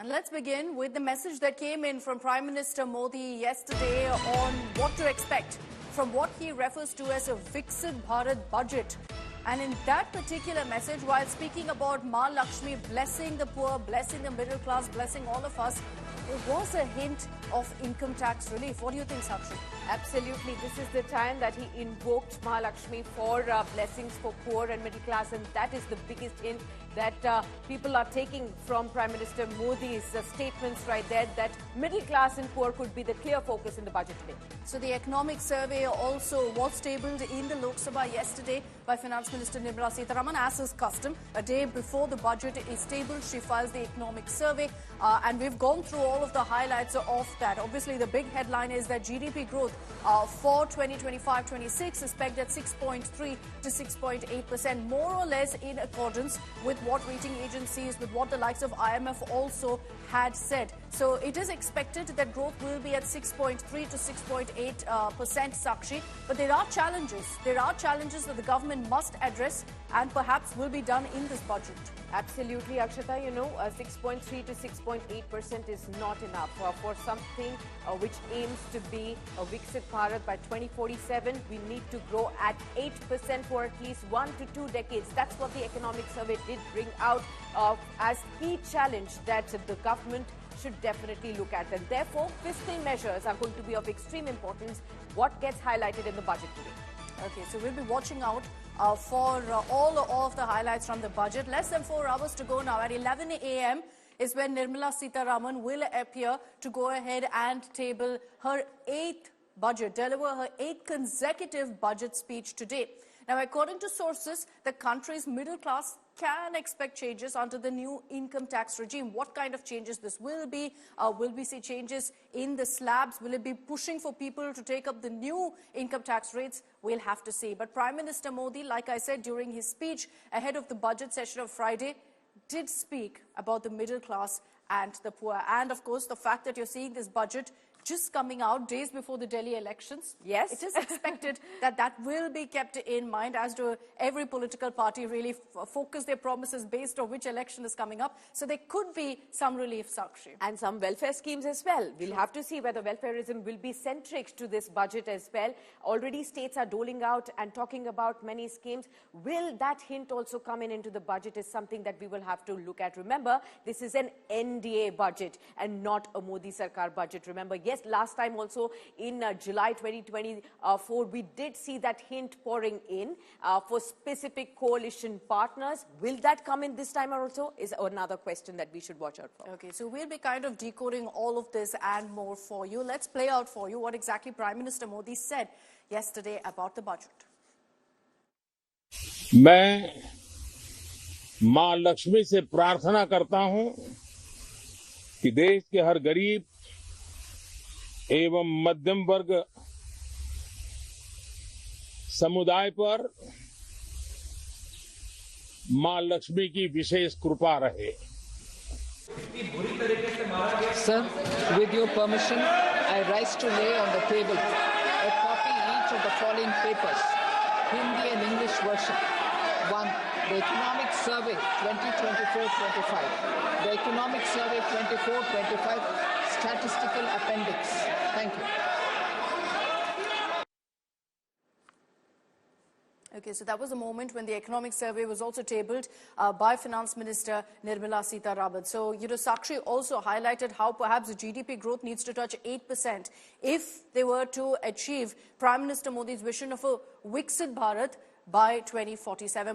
Let's begin with the message that came in from Prime Minister Modi yesterday on what to expect from what he refers to as a Viksit Bharat budget. And in that particular message, while speaking about Ma Lakshmi blessing the poor, blessing the middle class, blessing all of us, there was a hint of income tax relief. What do you think, Sakshi? Absolutely. This is the time that he invoked Mahalakshmi for blessings for poor and middle class, and that is the biggest hint that people are taking from Prime Minister Modi's statements right there, that middle class and poor could be the clear focus in the budget today. So the economic survey also was tabled in the Lok Sabha yesterday by Finance Minister Nirmala Sitharaman. As is custom, a day before the budget is tabled, she files the economic survey, and we've gone through all of the highlights of that. Obviously, the big headline is that GDP growth for 2025-26 is pegged at 6.3 to 6.8%, more or less in accordance with what rating agencies, with what the likes of IMF also had said. So it is expected that growth will be at 6.3 to 6.8%, Sakshi. But there are challenges. There are challenges that the government must address and perhaps will be done in this budget. Absolutely, Akshata. 6.3 to 6.8% is not enough for something which aims to be a Viksit Bharat by 2047. We need to grow at 8% for at least 1 to 2 decades. That's what the economic survey did bring out as key challenge that the government should definitely look at. And therefore, fiscal measures are going to be of extreme importance. What gets highlighted in the budget today? Okay, so we'll be watching out for all of the highlights from the budget. Less than 4 hours to go now. At 11 a.m. is when Nirmala Sitharaman will appear to go ahead and table her 8th budget, deliver her 8th consecutive budget speech today. Now, according to sources, the country's middle class can expect changes under the new income tax regime. What kind of changes this will be? Will we see changes in the slabs? Will it be pushing for people to take up the new income tax rates? We'll have to see. But Prime Minister Modi, like I said during his speech ahead of the budget session of Friday, did speak about the middle class and the poor. And of course, the fact that you're seeing this budget just coming out days before the Delhi elections. Yes. It is expected that that will be kept in mind, as do every political party really focus their promises based on which election is coming up. So there could be some relief, Sakshi. And some welfare schemes as well. We'll have to see whether welfareism will be centric to this budget as well. Already states are doling out and talking about many schemes. Will that hint also come into the budget is something that we will have to look at. Remember, this is an NDA budget and not a Modi Sarkar budget. Remember, yes, last time also in July 2024, we did see that hint pouring in for specific coalition partners. Will that come in this time also is another question that we should watch out for. Okay, so we'll be kind of decoding all of this and more for you. Let's play out for you what exactly Prime Minister Modi said yesterday about the budget. मैं मां लक्ष्मी से प्रार्थना करता हूं कि देश के हर गरीब एवं मध्यम वर्ग समुदाय पर मां लक्ष्मी की विशेष कृपा रहे. Sir, with your permission, I rise to lay on the table a copy each of the following papers, Hindi and English version. 1. The Economic Survey 2024-25. The Economic Survey 24-25 Statistical Appendix. Thank you. Okay, so that was a moment when the economic survey was also tabled by Finance Minister Nirmala Sitharaman. So, Sakshi also highlighted how perhaps the GDP growth needs to touch 8% if they were to achieve Prime Minister Modi's vision of a Viksit Bharat by 2047.